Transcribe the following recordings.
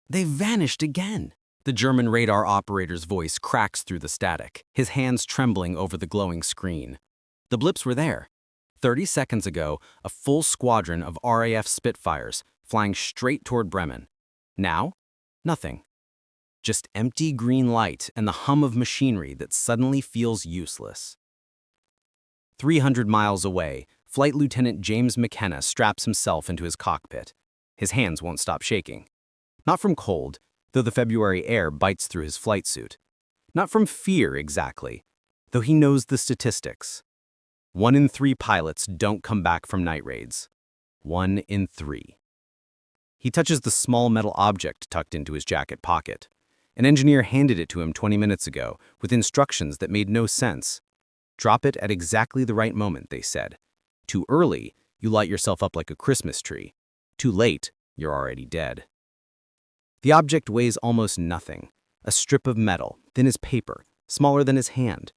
They've vanished again. The German radar operator's voice cracks through the static, his hands trembling over the glowing screen. The blips were there. 30 seconds ago, a full squadron of RAF Spitfires flying straight toward Bremen. Now, nothing. Just empty green light and the hum of machinery that suddenly feels useless. 300 miles away, Flight Lieutenant James McKenna straps himself into his cockpit. His hands won't stop shaking. Not from cold, though the February air bites through his flight suit. Not from fear exactly, though he knows the statistics. 1 in 3 pilots don't come back from night raids. 1 in 3. He touches the small metal object tucked into his jacket pocket. An engineer handed it to him 20 minutes ago, with instructions that made no sense. Drop it at exactly the right moment, they said. Too early, you light yourself up like a Christmas tree. Too late, you're already dead. The object weighs almost nothing. A strip of metal, thin as paper, smaller than his hand.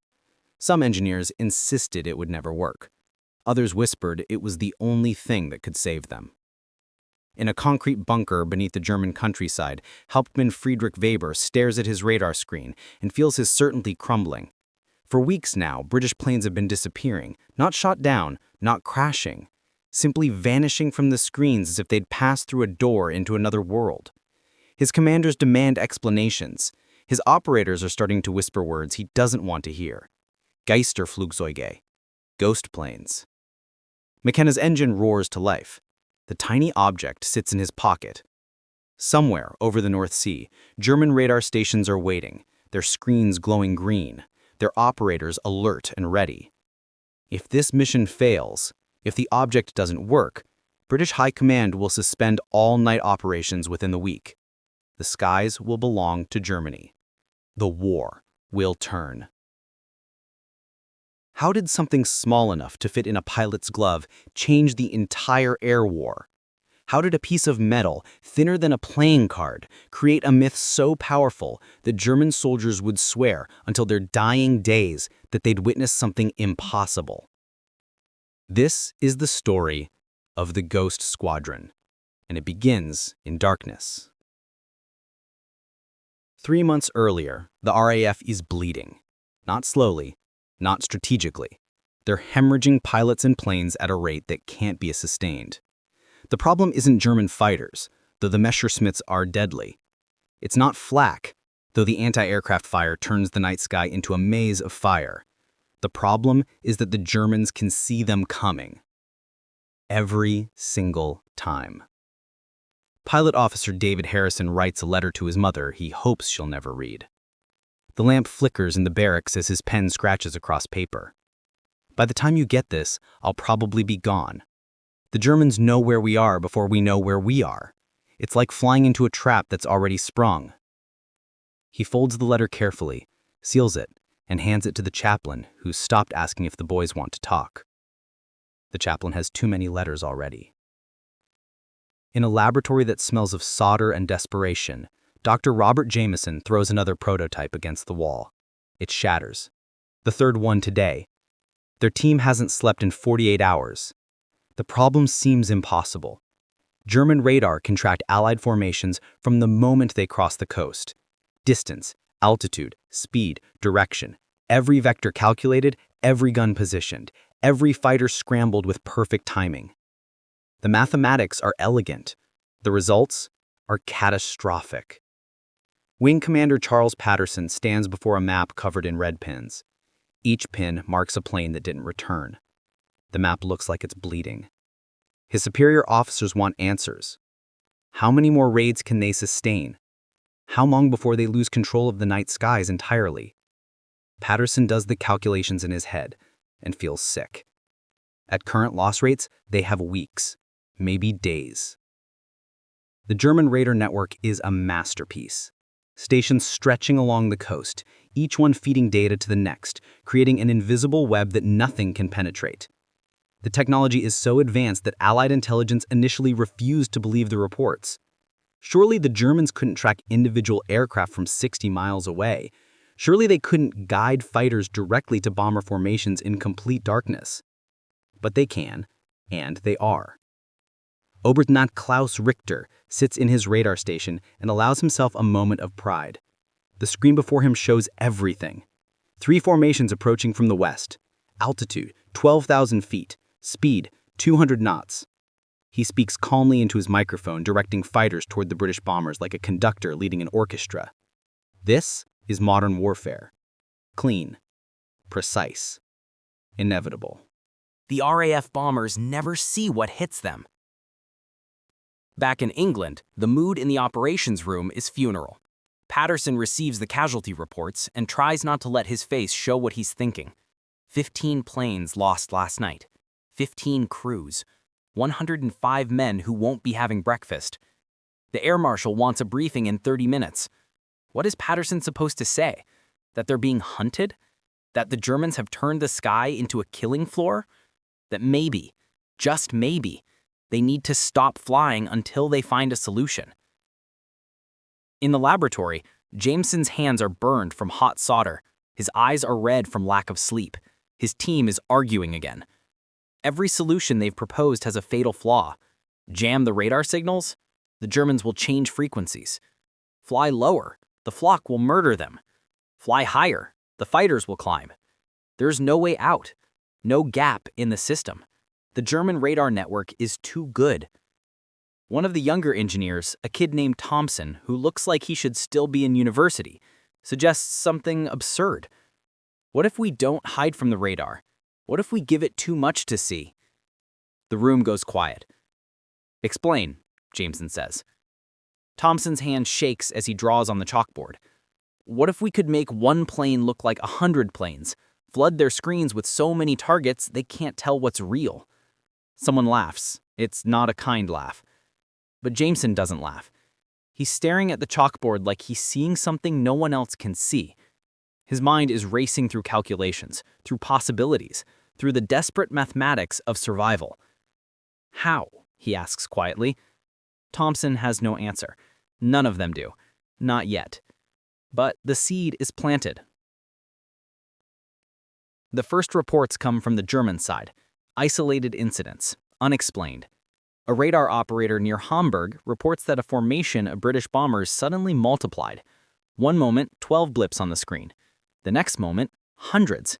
Some engineers insisted it would never work. Others whispered it was the only thing that could save them. In a concrete bunker beneath the German countryside, Hauptmann Friedrich Weber stares at his radar screen and feels his certainty crumbling. For weeks now, British planes have been disappearing, not shot down, not crashing, simply vanishing from the screens as if they'd passed through a door into another world. His commanders demand explanations. His operators are starting to whisper words he doesn't want to hear. Geisterflugzeuge. Ghost planes. McKenna's engine roars to life. The tiny object sits in his pocket. Somewhere over the North Sea, German radar stations are waiting, their screens glowing green, their operators alert and ready. If this mission fails, if the object doesn't work, British High Command will suspend all night operations within the week. The skies will belong to Germany. The war will turn. How did something small enough to fit in a pilot's glove change the entire air war? How did a piece of metal, thinner than a playing card, create a myth so powerful that German soldiers would swear until their dying days that they'd witnessed something impossible? This is the story of the Ghost Squadron, and it begins in darkness. 3 months earlier, the RAF is bleeding. Not slowly, not strategically. They're hemorrhaging pilots and planes at a rate that can't be sustained. The problem isn't German fighters, though the Messerschmitts are deadly. It's not flak, though the anti-aircraft fire turns the night sky into a maze of fire. The problem is that the Germans can see them coming. Every single time. Pilot Officer David Harrison writes a letter to his mother he hopes she'll never read. The lamp flickers in the barracks as his pen scratches across paper. By the time you get this, I'll probably be gone. The Germans know where we are before we know where we are. It's like flying into a trap that's already sprung. He folds the letter carefully, seals it, and hands it to the chaplain, who's stopped asking if the boys want to talk. The chaplain has too many letters already. In a laboratory that smells of solder and desperation, Dr. Robert Jameson throws another prototype against the wall. It shatters. The third one today. Their team hasn't slept in 48 hours. The problem seems impossible. German radar can track Allied formations from the moment they cross the coast. Distance, altitude, speed, direction. Every vector calculated, every gun positioned, every fighter scrambled with perfect timing. The mathematics are elegant. The results are catastrophic. Wing Commander Charles Patterson stands before a map covered in red pins. Each pin marks a plane that didn't return. The map looks like it's bleeding. His superior officers want answers. How many more raids can they sustain? How long before they lose control of the night skies entirely? Patterson does the calculations in his head and feels sick. At current loss rates, they have weeks, maybe days. The German radar network is a masterpiece. Stations stretching along the coast, each one feeding data to the next, creating an invisible web that nothing can penetrate. The technology is so advanced that Allied intelligence initially refused to believe the reports. Surely the Germans couldn't track individual aircraft from 60 miles away. Surely they couldn't guide fighters directly to bomber formations in complete darkness. But they can, and they are. Oberstleutnant Klaus Richter sits in his radar station and allows himself a moment of pride. The screen before him shows everything. 3 formations approaching from the west. Altitude, 12,000 feet. Speed, 200 knots. He speaks calmly into his microphone, directing fighters toward the British bombers like a conductor leading an orchestra. This is modern warfare. Clean. Precise. Inevitable. The RAF bombers never see what hits them. Back in England, the mood in the operations room is funeral. Patterson receives the casualty reports and tries not to let his face show what he's thinking. 15 planes lost last night. 15 crews. 105 men who won't be having breakfast. The air marshal wants a briefing in 30 minutes. What is Patterson supposed to say? That they're being hunted? That the Germans have turned the sky into a killing floor? That maybe, just maybe, they need to stop flying until they find a solution. In the laboratory, Jameson's hands are burned from hot solder. His eyes are red from lack of sleep. His team is arguing again. Every solution they've proposed has a fatal flaw. Jam the radar signals? The Germans will change frequencies. Fly lower? The flock will murder them. Fly higher? The fighters will climb. There's no way out. No gap in the system. The German radar network is too good. One of the younger engineers, a kid named Thompson, who looks like he should still be in university, suggests something absurd. What if we don't hide from the radar? What if we give it too much to see? The room goes quiet. Explain, Jameson says. Thompson's hand shakes as he draws on the chalkboard. What if we could make one plane look like 100 planes, flood their screens with so many targets they can't tell what's real? Someone laughs. It's not a kind laugh. But Jameson doesn't laugh. He's staring at the chalkboard like he's seeing something no one else can see. His mind is racing through calculations, through possibilities, through the desperate mathematics of survival. How? He asks quietly. Thompson has no answer. None of them do. Not yet. But the seed is planted. The first reports come from the German side. Isolated incidents, unexplained. A radar operator near Hamburg reports that a formation of British bombers suddenly multiplied. One moment, 12 blips on the screen. The next moment, hundreds.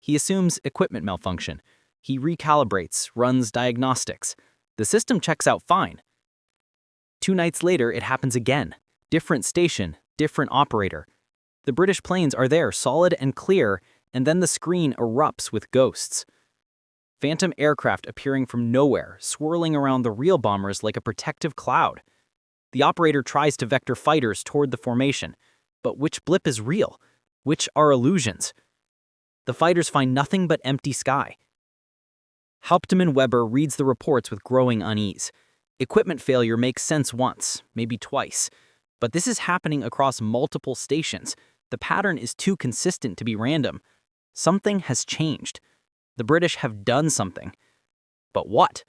He assumes equipment malfunction. He recalibrates, runs diagnostics. The system checks out fine. 2 nights later, it happens again. Different station, different operator. The British planes are there, solid and clear, and then the screen erupts with ghosts. Phantom aircraft appearing from nowhere, swirling around the real bombers like a protective cloud. The operator tries to vector fighters toward the formation. But which blip is real? Which are illusions? The fighters find nothing but empty sky. Hauptmann Weber reads the reports with growing unease. Equipment failure makes sense once, maybe twice. But this is happening across multiple stations. The pattern is too consistent to be random. Something has changed. The British have done something. But what?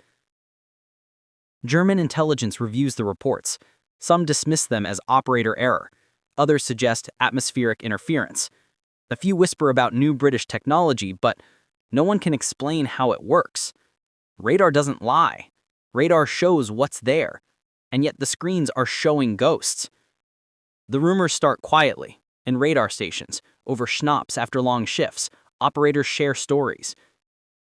German intelligence reviews the reports. Some dismiss them as operator error. Others suggest atmospheric interference. A few whisper about new British technology, but no one can explain how it works. Radar doesn't lie. Radar shows what's there, and yet the screens are showing ghosts. The rumors start quietly, in radar stations, over schnapps after long shifts. Operators share stories.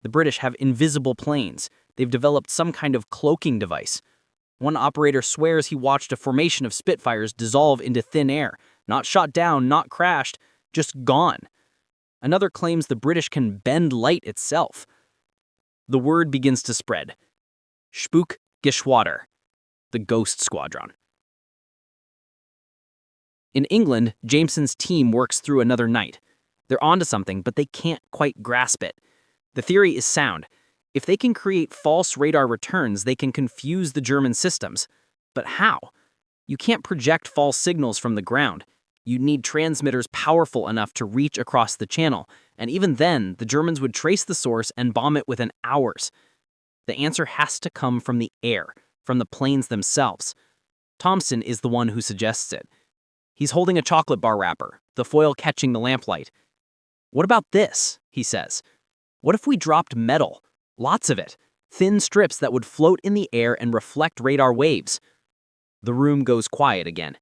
The British have invisible planes. They've developed some kind of cloaking device. One operator swears he watched a formation of Spitfires dissolve into thin air, not shot down, not crashed, just gone. Another claims the British can bend light itself. The word begins to spread. Spukgeschwader, the Ghost Squadron. In England, Jameson's team works through another night. They're onto something, but they can't quite grasp it. The theory is sound. If they can create false radar returns, they can confuse the German systems. But how? You can't project false signals from the ground. You'd need transmitters powerful enough to reach across the channel, and even then, the Germans would trace the source and bomb it within hours. The answer has to come from the air, from the planes themselves. Thompson is the one who suggests it. He's holding a chocolate bar wrapper, the foil catching the lamplight. What about this? He says. What if we dropped metal? Lots of it. thin strips that would float in the air and reflect radar waves. The room goes quiet again,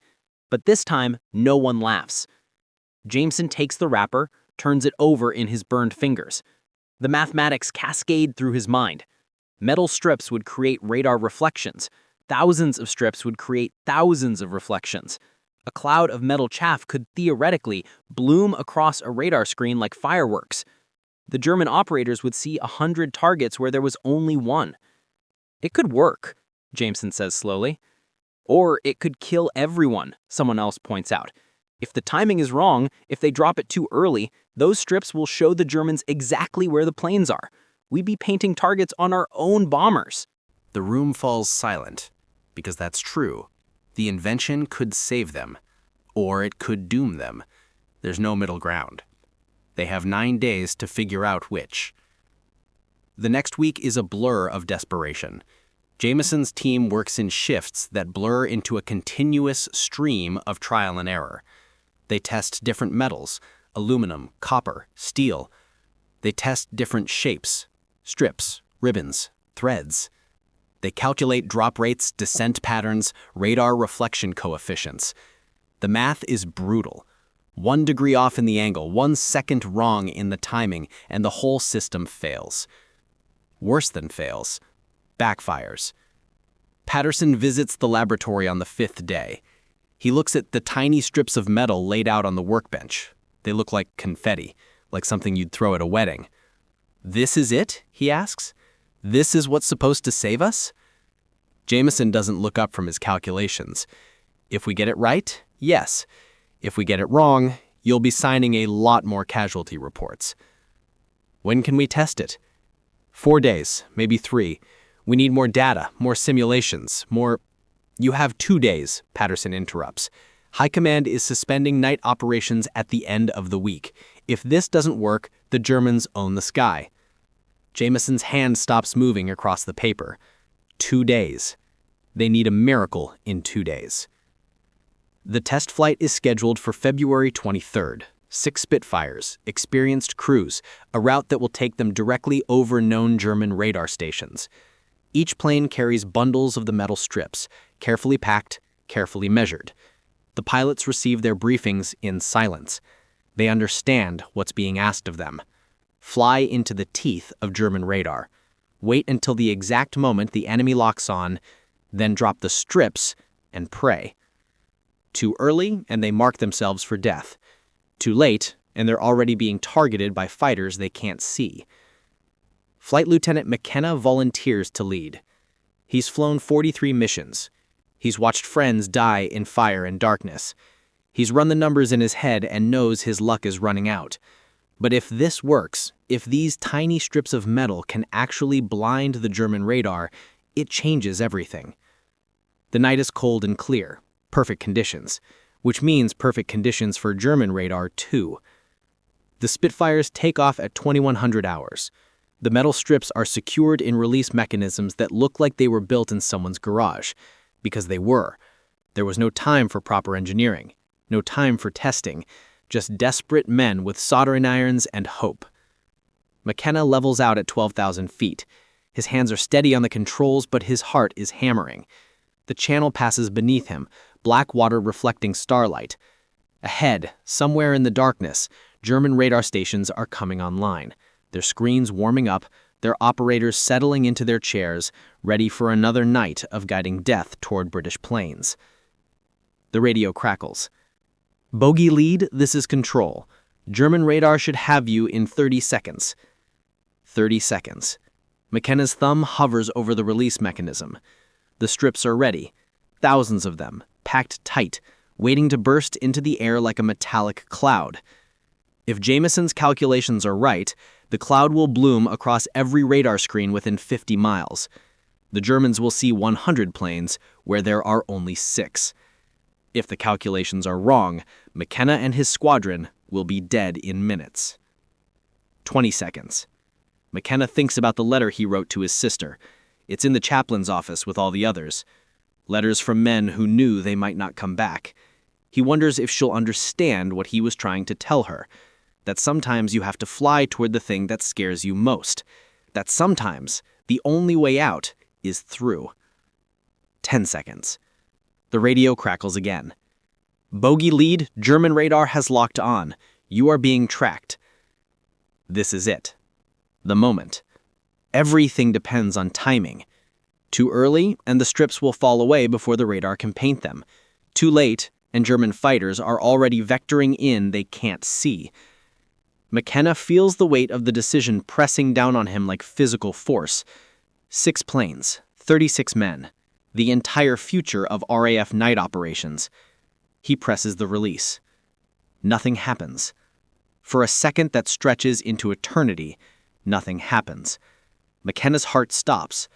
but this time no one laughs. Jameson takes the wrapper, turns it over in his burned fingers. The mathematics cascade through his mind. Metal strips would create radar reflections. Thousands of strips would create thousands of reflections. A cloud of metal chaff could theoretically bloom across a radar screen like fireworks. The German operators would see 100 targets where there was only one. It could work, Jameson says slowly. Or it could kill everyone, someone else points out. If the timing is wrong, if they drop it too early, those strips will show the Germans exactly where the planes are. We'd be painting targets on our own bombers. The room falls silent, because that's true. The invention could save them, or it could doom them. There's no middle ground. They have 9 days to figure out which. The next week is a blur of desperation. Jameson's team works in shifts that blur into a continuous stream of trial and error. They test different metals, aluminum, copper, steel. They test different shapes, strips, ribbons, threads. They calculate drop rates, descent patterns, radar reflection coefficients. The math is brutal. 1 degree off in the angle, 1 second wrong in the timing, and the whole system fails. Worse than fails, backfires. Patterson visits the laboratory on the 5th day. He looks at the tiny strips of metal laid out on the workbench. They look like confetti, like something you'd throw at a wedding. "This is it?" he asks. "This is what's supposed to save us?" Jameson doesn't look up from his calculations. "If we get it right, yes. If we get it wrong, you'll be signing a lot more casualty reports." "When can we test it?" 4 days, maybe 3. We need more data, more simulations, more... "You have 2 days, Patterson interrupts. High Command is suspending night operations at the end of the week. If this doesn't work, the Germans own the sky. Jameson's hand stops moving across the paper. 2 days. They need a miracle in 2 days. The test flight is scheduled for February 23rd. 6 Spitfires, experienced crews, a route that will take them directly over known German radar stations. Each plane carries bundles of the metal strips, carefully packed, carefully measured. The pilots receive their briefings in silence. They understand what's being asked of them. Fly into the teeth of German radar. Wait until the exact moment the enemy locks on, then drop the strips and pray. Too early, and they mark themselves for death. Too late, and they're already being targeted by fighters they can't see. Flight Lieutenant McKenna volunteers to lead. He's flown 43 missions. He's watched friends die in fire and darkness. He's run the numbers in his head and knows his luck is running out. But if this works, if these tiny strips of metal can actually blind the German radar, it changes everything. The night is cold and clear, perfect conditions, which means perfect conditions for German radar too. The Spitfires take off at 2100 hours. The metal strips are secured in release mechanisms that look like they were built in someone's garage, because they were. There was no time for proper engineering, no time for testing, just desperate men with soldering irons and hope. McKenna levels out at 12,000 feet. His hands are steady on the controls, but his heart is hammering. The channel passes beneath him, black water reflecting starlight. Ahead, somewhere in the darkness, German radar stations are coming online, their screens warming up, their operators settling into their chairs, ready for another night of guiding death toward British planes. The radio crackles. "Bogey lead, this is control. German radar should have you in 30 seconds. 30 seconds. McKenna's thumb hovers over the release mechanism. The strips are ready, thousands of them, packed tight, waiting to burst into the air like a metallic cloud. If Jameson's calculations are right, the cloud will bloom across every radar screen within 50 miles. The Germans will see 100 planes where there are only 6. If the calculations are wrong, McKenna and his squadron will be dead in minutes. 20 seconds. McKenna thinks about the letter he wrote to his sister. It's in the chaplain's office with all the others. Letters from men who knew they might not come back. He wonders if she'll understand what he was trying to tell her. That sometimes you have to fly toward the thing that scares you most. That sometimes The only way out is through. 10 seconds. The radio crackles again. Bogey lead, German radar has locked on. You are being tracked. This is it. The moment. Everything depends on timing. Too early, and the strips will fall away before the radar can paint them. Too late, and German fighters are already vectoring in they can't see. McKenna feels the weight of the decision pressing down on him like physical force. 6 planes, 36 men. The entire future of RAF night operations. He presses the release. Nothing happens. For a second that stretches into eternity, nothing happens. McKenna's heart stops.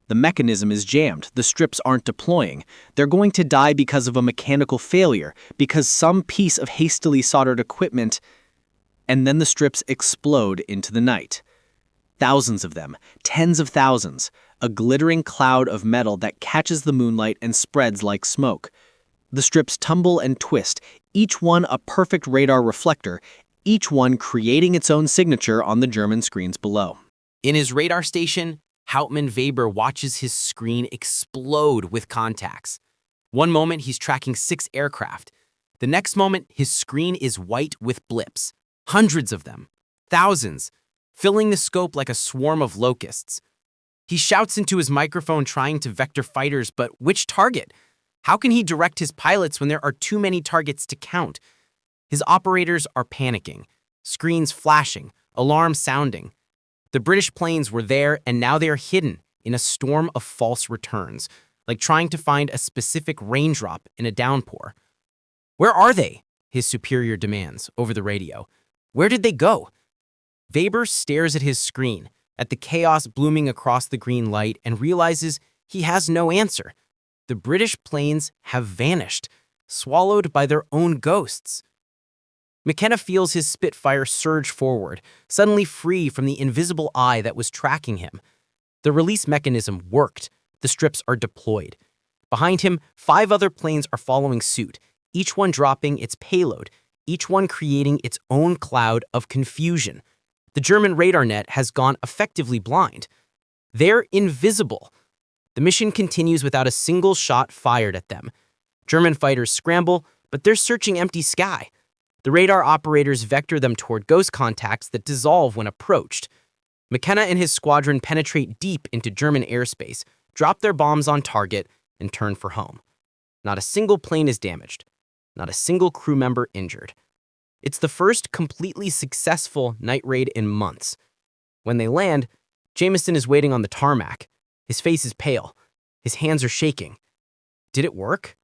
The mechanism is jammed. The strips aren't deploying. They're going to die because of a mechanical failure, because some piece of hastily soldered equipment, and then the strips explode into the night. Thousands of them, tens of thousands, a glittering cloud of metal that catches the moonlight and spreads like smoke. The strips tumble and twist, each one a perfect radar reflector, each one creating its own signature on the German screens below. In his radar station, Hauptmann Weber watches his screen explode with contacts. One moment, he's tracking 6 aircraft. The next moment, his screen is white with blips. Hundreds of them. Thousands. Filling the scope like a swarm of locusts. He shouts into his microphone trying to vector fighters, but which target? How can he direct his pilots when there are too many targets to count? His operators are panicking. Screens flashing. Alarms sounding. The British planes were there, and now they are hidden in a storm of false returns, like trying to find a specific raindrop in a downpour. "Where are they?" his superior demands over the radio. "Where did they go?" Weber stares at his screen, at the chaos blooming across the green light, and realizes he has no answer. The British planes have vanished, swallowed by their own ghosts. McKenna feels his Spitfire surge forward, suddenly free from the invisible eye that was tracking him. The release mechanism worked. The strips are deployed. Behind him, 5 other planes are following suit, each one dropping its payload, each one creating its own cloud of confusion. The German radar net has gone effectively blind. They're invisible. The mission continues without a single shot fired at them. German fighters scramble, but they're searching empty sky. The radar operators vector them toward ghost contacts that dissolve when approached. McKenna and his squadron penetrate deep into German airspace, drop their bombs on target, and turn for home. Not a single plane is damaged. Not a single crew member injured. It's the first completely successful night raid in months. When they land, Jameson is waiting on the tarmac. His face is pale. His hands are shaking. "Did it work?"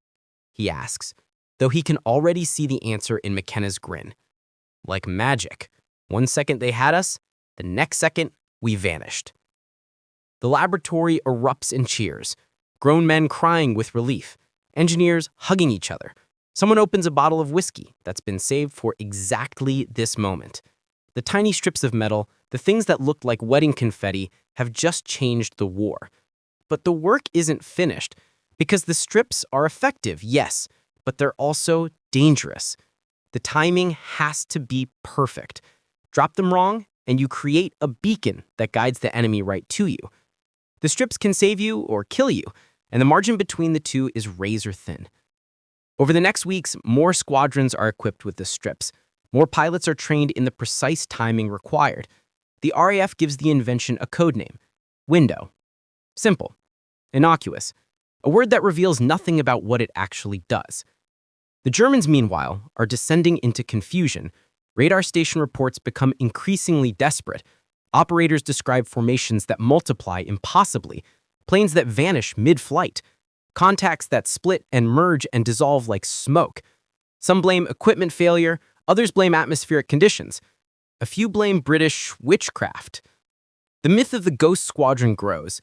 he asks, though he can already see the answer in McKenna's grin. "Like magic. One second they had us, the next second we vanished." The laboratory erupts in cheers, grown men crying with relief, engineers hugging each other. Someone opens a bottle of whiskey that's been saved for exactly this moment. The tiny strips of metal, the things that looked like wedding confetti, have just changed the war. But the work isn't finished, because the strips are effective, yes, but they're also dangerous. The timing has to be perfect. Drop them wrong, and you create a beacon that guides the enemy right to you. The strips can save you or kill you, and the margin between the two is razor thin. Over the next weeks, more squadrons are equipped with the strips. More pilots are trained in the precise timing required. The RAF gives the invention a code name: Window. Simple. Innocuous. A word that reveals nothing about what it actually does. The Germans, meanwhile, are descending into confusion. Radar station reports become increasingly desperate. Operators describe formations that multiply impossibly, planes that vanish mid-flight, contacts that split and merge and dissolve like smoke. Some blame equipment failure, others blame atmospheric conditions. A few blame British witchcraft. The myth of the Ghost Squadron grows.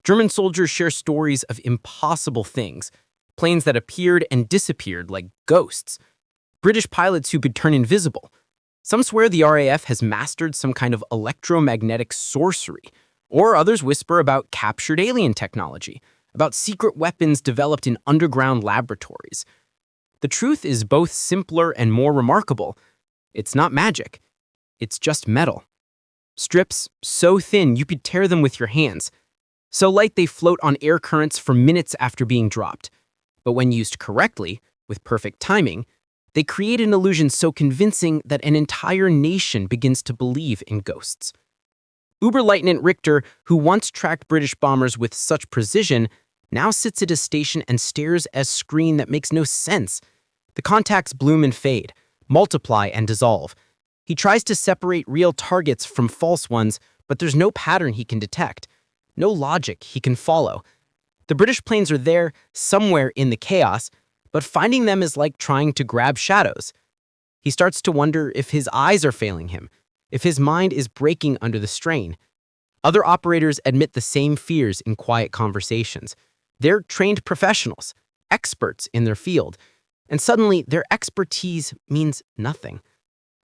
German soldiers share stories of impossible things, planes that appeared and disappeared like ghosts, British pilots who could turn invisible. Some swear the RAF has mastered some kind of electromagnetic sorcery, or others whisper about captured alien technology, about secret weapons developed in underground laboratories. The truth is both simpler and more remarkable. It's not magic. It's just metal. Strips so thin you could tear them with your hands. So light they float on air currents for minutes after being dropped. But when used correctly, with perfect timing, they create an illusion so convincing that an entire nation begins to believe in ghosts. Oberleutnant Richter, who once tracked British bombers with such precision, now sits at a station and stares at a screen that makes no sense. The contacts bloom and fade, multiply and dissolve. He tries to separate real targets from false ones, but there's no pattern he can detect, no logic he can follow. The British planes are there, somewhere in the chaos, but finding them is like trying to grab shadows. He starts to wonder if his eyes are failing him, if his mind is breaking under the strain. Other operators admit the same fears in quiet conversations. They're trained professionals, experts in their field, and suddenly their expertise means nothing.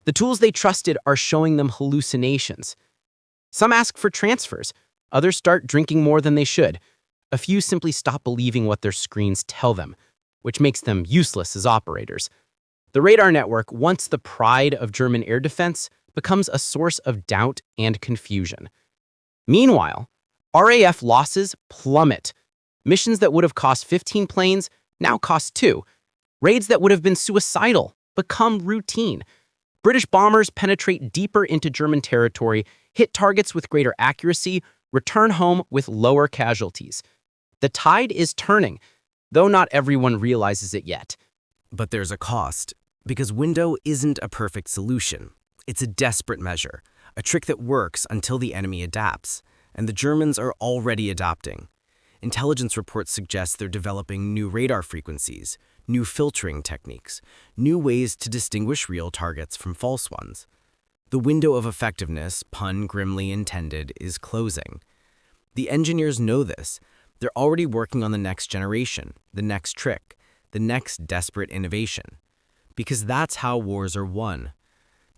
The tools they trusted are showing them hallucinations. Some ask for transfers, others start drinking more than they should. A few simply stop believing what their screens tell them, which makes them useless as operators. The radar network, once the pride of German air defense, becomes a source of doubt and confusion. Meanwhile, RAF losses plummet. Missions that would have cost 15 planes now cost 2. Raids that would have been suicidal become routine. British bombers penetrate deeper into German territory, hit targets with greater accuracy, return home with lower casualties. The tide is turning, though not everyone realizes it yet. But there's a cost, because window isn't a perfect solution. It's a desperate measure, a trick that works until the enemy adapts, and the Germans are already adapting. Intelligence reports suggest they're developing new radar frequencies, new filtering techniques, new ways to distinguish real targets from false ones. The window of effectiveness, pun grimly intended, is closing. The engineers know this. They're already working on the next generation, the next trick, the next desperate innovation. Because that's how wars are won.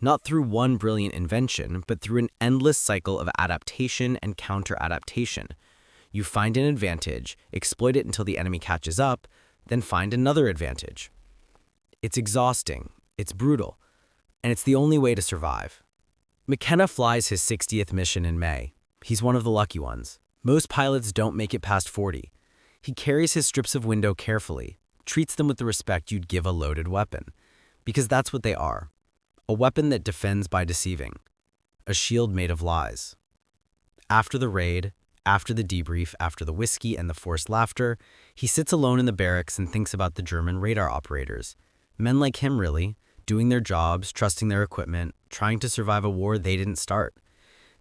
Not through one brilliant invention, but through an endless cycle of adaptation and counter-adaptation. You find an advantage, exploit it until the enemy catches up, then find another advantage. It's exhausting, it's brutal, and it's the only way to survive. McKenna flies his 60th mission in May. He's one of the lucky ones. Most pilots don't make it past 40. He carries his strips of window carefully, treats them with the respect you'd give a loaded weapon, because that's what they are. A weapon that defends by deceiving. A shield made of lies. After the raid, after the debrief, after the whiskey and the forced laughter, he sits alone in the barracks and thinks about the German radar operators. Men like him, really, doing their jobs, trusting their equipment, trying to survive a war they didn't start.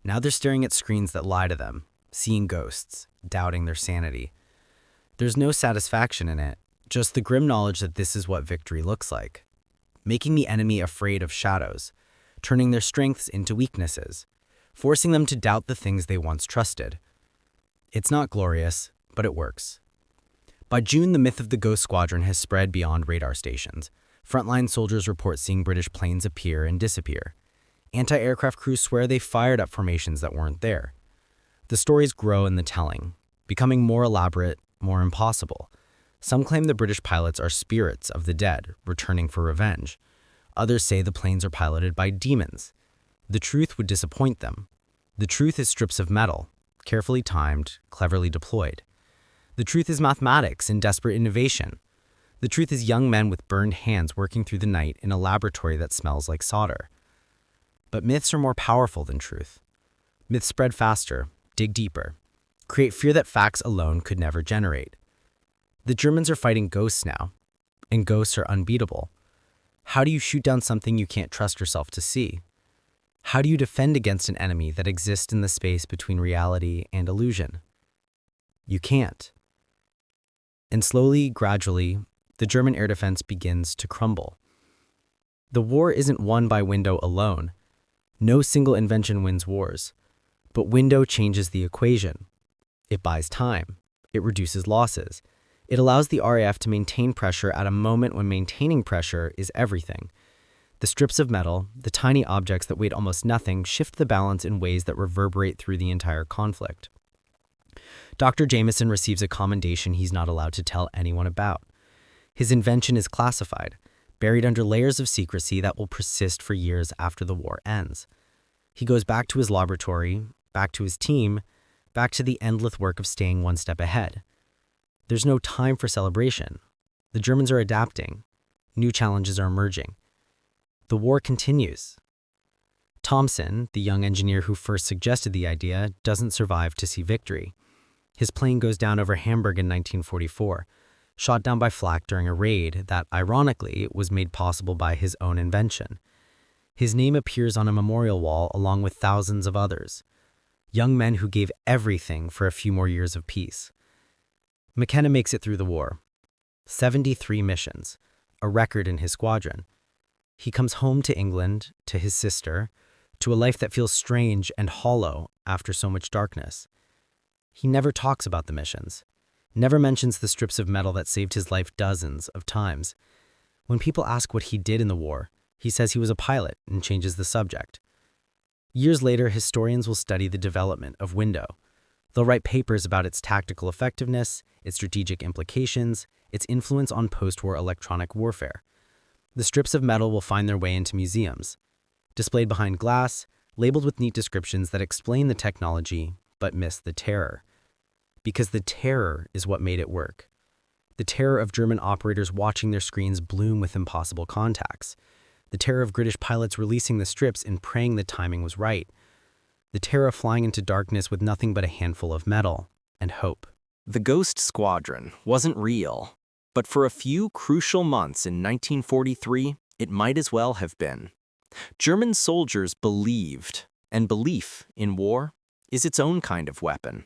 Now they're staring at screens that lie to them, seeing ghosts, doubting their sanity. There's no satisfaction in it, just the grim knowledge that this is what victory looks like. Making the enemy afraid of shadows, turning their strengths into weaknesses, forcing them to doubt the things they once trusted. It's not glorious, but it works. By June, the myth of the Ghost Squadron has spread beyond radar stations. Frontline soldiers report seeing British planes appear and disappear. Anti-aircraft crews swear they fired up formations that weren't there. The stories grow in the telling, becoming more elaborate, more impossible. Some claim the British pilots are spirits of the dead, returning for revenge. Others say the planes are piloted by demons. The truth would disappoint them. The truth is strips of metal, carefully timed, cleverly deployed. The truth is mathematics and desperate innovation. The truth is young men with burned hands working through the night in a laboratory that smells like solder. But myths are more powerful than truth. Myths spread faster, dig deeper, create fear that facts alone could never generate. The Germans are fighting ghosts now, and ghosts are unbeatable. How do you shoot down something you can't trust yourself to see? How do you defend against an enemy that exists in the space between reality and illusion? You can't. And slowly, gradually, the German air defense begins to crumble. The war isn't won by window alone. No single invention wins wars. But window changes the equation. It buys time. It reduces losses. It allows the RAF to maintain pressure at a moment when maintaining pressure is everything. The strips of metal, the tiny objects that weighed almost nothing, shift the balance in ways that reverberate through the entire conflict. Dr. Jameson receives a commendation he's not allowed to tell anyone about. His invention is classified, buried under layers of secrecy that will persist for years after the war ends. He goes back to his laboratory, back to his team, back to the endless work of staying one step ahead. There's no time for celebration. The Germans are adapting. New challenges are emerging. The war continues. Thomson, the young engineer who first suggested the idea, doesn't survive to see victory. His plane goes down over Hamburg in 1944, shot down by flak during a raid that, ironically, was made possible by his own invention. His name appears on a memorial wall along with thousands of others, young men who gave everything for a few more years of peace. McKenna makes it through the war. 73 missions, a record in his squadron. He comes home to England, to his sister, to a life that feels strange and hollow after so much darkness. He never talks about the missions, never mentions the strips of metal that saved his life dozens of times. When people ask what he did in the war, he says he was a pilot and changes the subject. Years later, historians will study the development of Window. They'll write papers about its tactical effectiveness, its strategic implications, its influence on post-war electronic warfare. The strips of metal will find their way into museums, displayed behind glass, labeled with neat descriptions that explain the technology but miss the terror. Because the terror is what made it work. The terror of German operators watching their screens bloom with impossible contacts. The terror of British pilots releasing the strips and praying the timing was right. The terror of flying into darkness with nothing but a handful of metal and hope. The Ghost Squadron wasn't real, but for a few crucial months in 1943, it might as well have been. German soldiers believed, and belief in war is its own kind of weapon.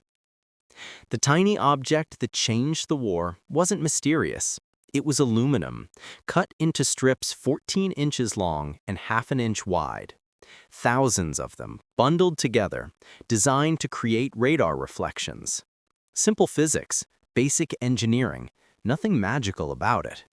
The tiny object that changed the war wasn't mysterious. It was aluminum, cut into strips 14 inches long and half an inch wide. Thousands of them, bundled together, designed to create radar reflections. Simple physics, basic engineering, nothing magical about it.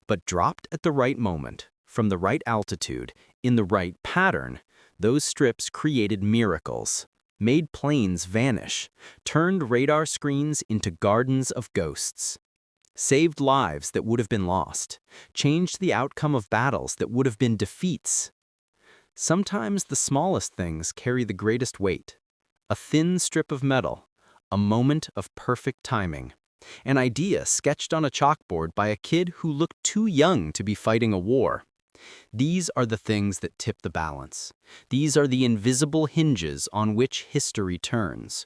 But dropped at the right moment, from the right altitude, in the right pattern, those strips created miracles, made planes vanish, turned radar screens into gardens of ghosts, saved lives that would have been lost, changed the outcome of battles that would have been defeats. Sometimes the smallest things carry the greatest weight. A thin strip of metal, a moment of perfect timing, an idea sketched on a chalkboard by a kid who looked too young to be fighting a war. These are the things that tip the balance. These are the invisible hinges on which history turns.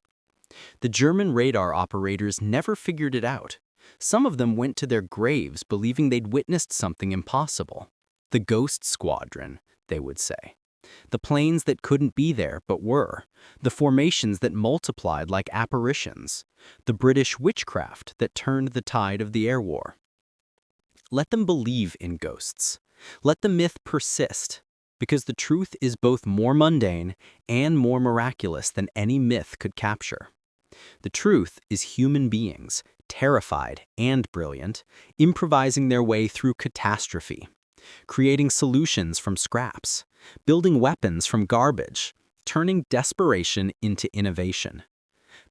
The German radar operators never figured it out. Some of them went to their graves believing they'd witnessed something impossible. The Ghost Squadron, they would say. The planes that couldn't be there but were. The formations that multiplied like apparitions. The British witchcraft that turned the tide of the air war. Let them believe in ghosts. Let the myth persist, because the truth is both more mundane and more miraculous than any myth could capture. The truth is human beings, terrified and brilliant, improvising their way through catastrophe, creating solutions from scraps, building weapons from garbage, turning desperation into innovation.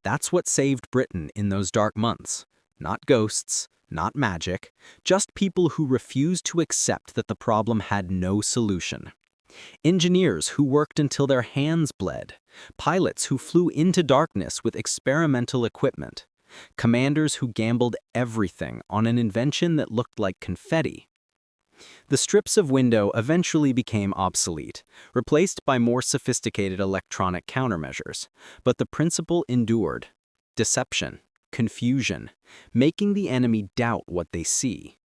That's what saved Britain in those dark months. Not ghosts, not magic, just people who refused to accept that the problem had no solution. Engineers who worked until their hands bled, pilots who flew into darkness with experimental equipment, commanders who gambled everything on an invention that looked like confetti. The strips of window eventually became obsolete, replaced by more sophisticated electronic countermeasures, but the principle endured: deception, confusion, making the enemy doubt what they see.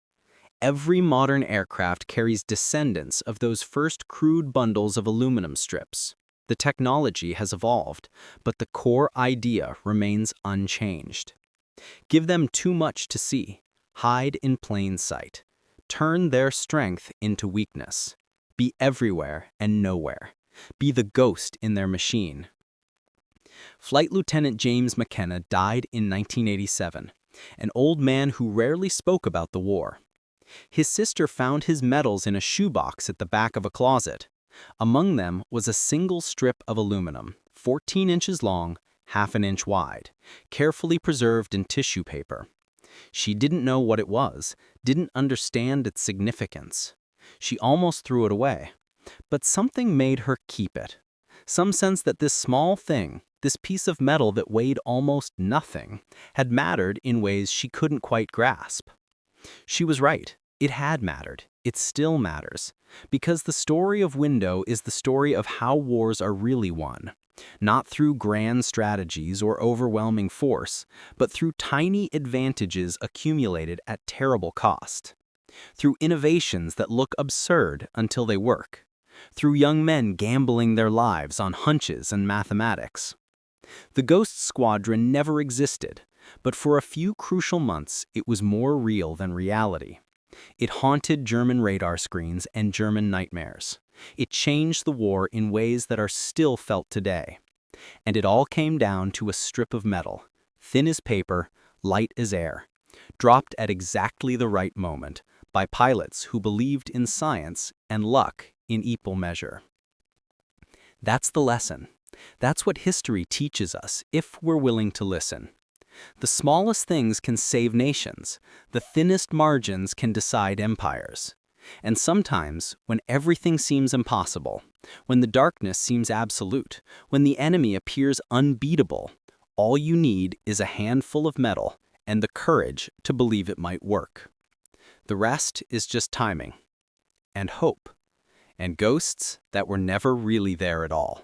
Every modern aircraft carries descendants of those first crude bundles of aluminum strips. The technology has evolved, but the core idea remains unchanged. Give them too much to see, hide in plain sight, turn their strength into weakness, be everywhere and nowhere, be the ghost in their machine. Flight Lieutenant James McKenna died in 1987, an old man who rarely spoke about the war. His sister found his medals in a shoebox at the back of a closet. Among them was a single strip of aluminum, 14 inches long, half an inch wide, carefully preserved in tissue paper. She didn't know what it was, didn't understand its significance. She almost threw it away. But something made her keep it. Some sense that this small thing, This piece of metal that weighed almost nothing had mattered in ways she couldn't quite grasp. She was right. It had mattered. It still matters. Because the story of Window is the story of how wars are really won. Not through grand strategies or overwhelming force, but through tiny advantages accumulated at terrible cost. Through innovations that look absurd until they work. Through young men gambling their lives on hunches and mathematics. The Ghost Squadron never existed, but for a few crucial months it was more real than reality. It haunted German radar screens and German nightmares. It changed the war in ways that are still felt today. And it all came down to a strip of metal, thin as paper, light as air, dropped at exactly the right moment by pilots who believed in science and luck in equal measure. That's the lesson. That's what history teaches us if we're willing to listen. The smallest things can save nations. The thinnest margins can decide empires. And sometimes, when everything seems impossible, when the darkness seems absolute, when the enemy appears unbeatable, all you need is a handful of metal and the courage to believe it might work. The rest is just timing. And hope. And ghosts that were never really there at all.